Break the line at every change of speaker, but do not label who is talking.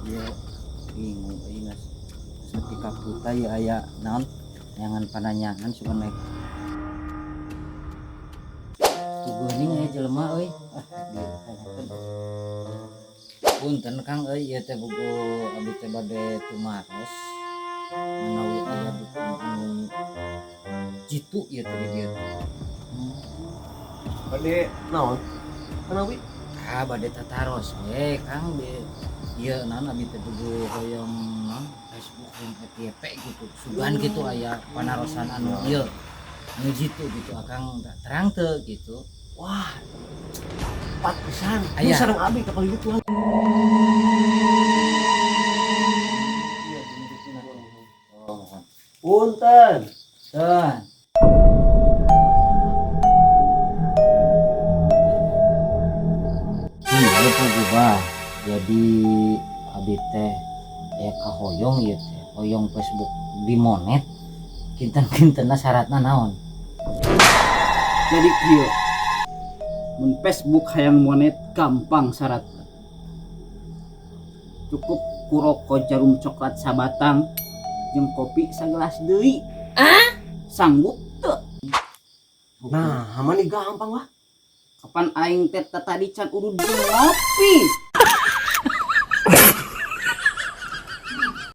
dia bingung ini seketika puta ya aya naon nyangan pananyangan suka naik tuguning aya jelema euy punten Kang euy ieu teh buku abdi teh bade tumaros menawi aya dukun anu jitu ieu teh di dieu
Bade naon? Menawi
bade tataros Kang di ieu naon abdi teh buku hoyong naon Facebook yang FYP gitu sugan gitu aya panarosan anu ieu anu jitu gitu akang terang teu gitu.
wah pat pisan.
Aya.
Ini sareng abi kapal gitu lah. Punten.
Tuh. Iya tuh gua jadi abi teh ya kahoyong ieu teh hoyong Facebook di monet kinten-kintenna syaratna naon
Jadi kieu mun Facebook hayang monet gampang syaratna cukup kuroko jarum coklat sabatang jeung kopi sagelas deui sanggup teu
Nah, mani gampang lah.
kapan aing teh tadi can udah ngopi